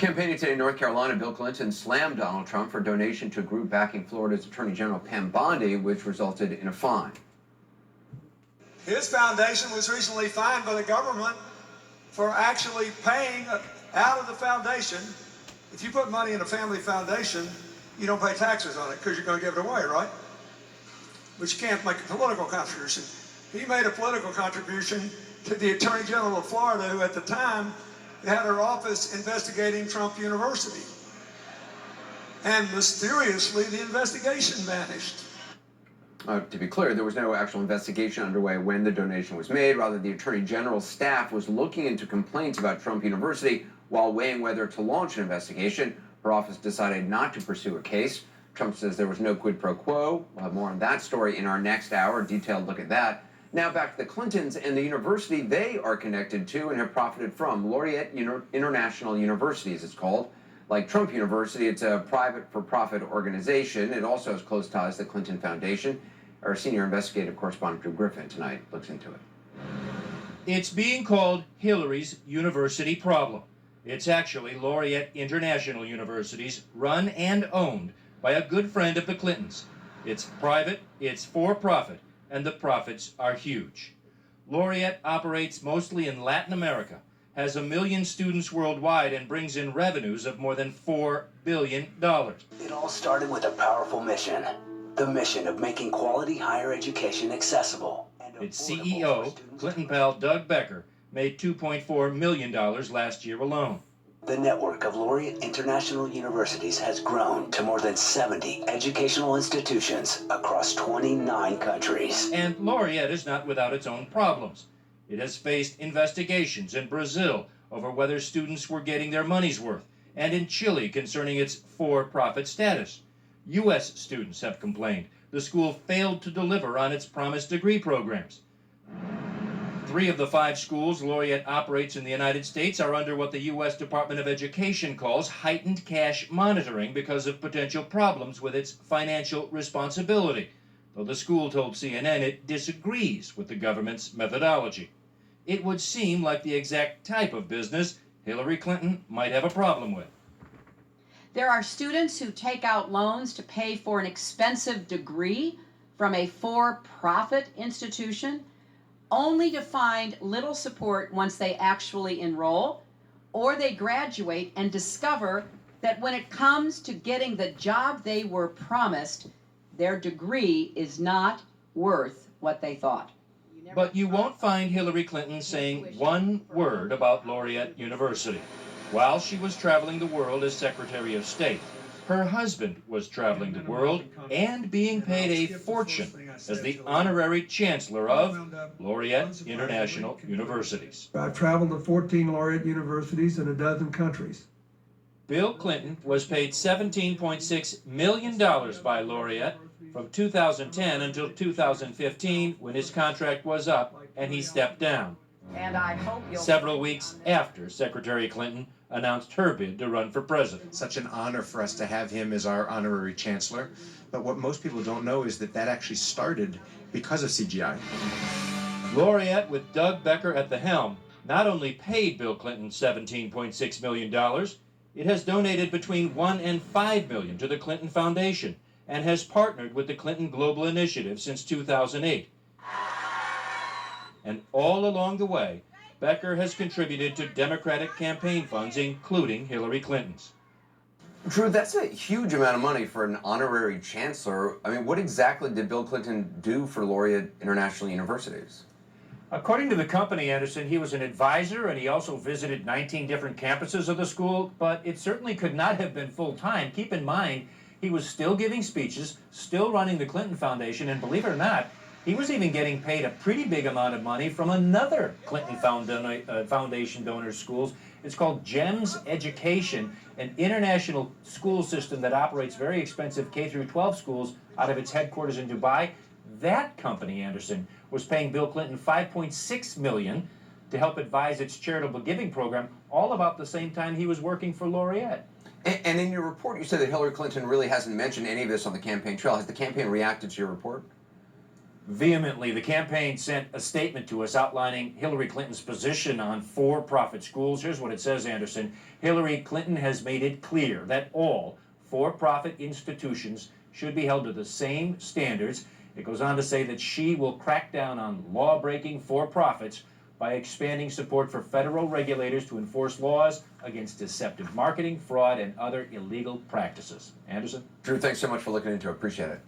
Campaigning today in North Carolina, Bill Clinton slammed Donald Trump for donation to a group backing Florida's Attorney General Pam Bondi, which resulted in a fine. His foundation was recently fined by the government for actually paying out of the foundation. If you put money in a family foundation, you don't pay taxes on it because you're going to give it away, right? But you can't make a political contribution. He made a political contribution to the Attorney General of Florida, who at the time had her office investigating Trump University. And mysteriously, the investigation vanished. To be clear, there was no actual investigation underway when the donation was made. Rather, the Attorney General's staff was looking into complaints about Trump University while weighing whether to launch an investigation. Her office decided not to pursue a case. Trump says there was no quid pro quo. We'll have more on that story in our next hour, a detailed look at that. Now back to the Clintons and the university they are connected to and have profited from. Laureate International University, as it's called. Like Trump University, it's a private for-profit organization. It also has close ties to the Clinton Foundation. Our senior investigative correspondent, Drew Griffin, tonight looks into it. It's being called Hillary's university problem. It's actually Laureate International Universities, run and owned by a good friend of the Clintons. It's private, it's for-profit, and the profits are huge. Laureate operates mostly in Latin America, has 1 million students worldwide, and brings in revenues of more than $4 billion. It all started with a powerful mission. The mission of making quality higher education accessible. Its CEO, Clinton pal Doug Becker, made $2.4 million last year alone. The network of Laureate International Universities has grown to more than 70 educational institutions across 29 countries. And Laureate is not without its own problems. It has faced investigations in Brazil over whether students were getting their money's worth, and in Chile concerning its for-profit status. U.S. students have complained the school failed to deliver on its promised degree programs. 3 of the 5 schools Laureate operates in the United States are under what the U.S. Department of Education calls heightened cash monitoring because of potential problems with its financial responsibility, though the school told CNN it disagrees with the government's methodology. It would seem like the exact type of business Hillary Clinton might have a problem with. There are students who take out loans to pay for an expensive degree from a for-profit institution, only to find little support once they actually enroll, or they graduate and discover that when it comes to getting the job they were promised, their degree is not worth what they thought. But you won't find Hillary Clinton saying one word about Laureate University. While she was traveling the world as Secretary of State, her husband was traveling the world and being paid a fortune as the honorary chancellor of Laureate International Universities. I've traveled to 14 Laureate universities in a dozen countries. Bill Clinton was paid $17.6 million by Laureate from 2010 until 2015, when his contract was up and he stepped down. And I hope several weeks after Secretary Clinton announced her bid to run for president. Such an honor for us to have him as our honorary chancellor. But what most people don't know is that actually started because of CGI. Laureate, with Doug Becker at the helm, not only paid Bill Clinton $17.6 million, it has donated between $1 and $5 million to the Clinton Foundation and has partnered with the Clinton Global Initiative since 2008. And all along the way, Becker has contributed to Democratic campaign funds, including Hillary Clinton's. Drew, that's a huge amount of money for an honorary chancellor. I mean, what exactly did Bill Clinton do for Laureate International Universities? According to the company, Anderson, he was an advisor, and he also visited 19 different campuses of the school, but it certainly could not have been full-time. Keep in mind, he was still giving speeches, still running the Clinton Foundation, and believe it or not, he was even getting paid a pretty big amount of money from another Clinton Foundation donor schools. It's called GEMS Education, an international school system that operates very expensive K-12 schools out of its headquarters in Dubai. That company, Anderson, was paying Bill Clinton $5.6 million to help advise its charitable giving program, all about the same time he was working for Laureate. And in your report, you said that Hillary Clinton really hasn't mentioned any of this on the campaign trail. Has the campaign reacted to your report? Vehemently, the campaign sent a statement to us outlining Hillary Clinton's position on for-profit schools. Here's what it says, Anderson. Hillary Clinton has made it clear that all for-profit institutions should be held to the same standards. It goes on to say that she will crack down on law-breaking for-profits by expanding support for federal regulators to enforce laws against deceptive marketing, fraud, and other illegal practices. Anderson? Drew, thanks so much for looking into it. Appreciate it.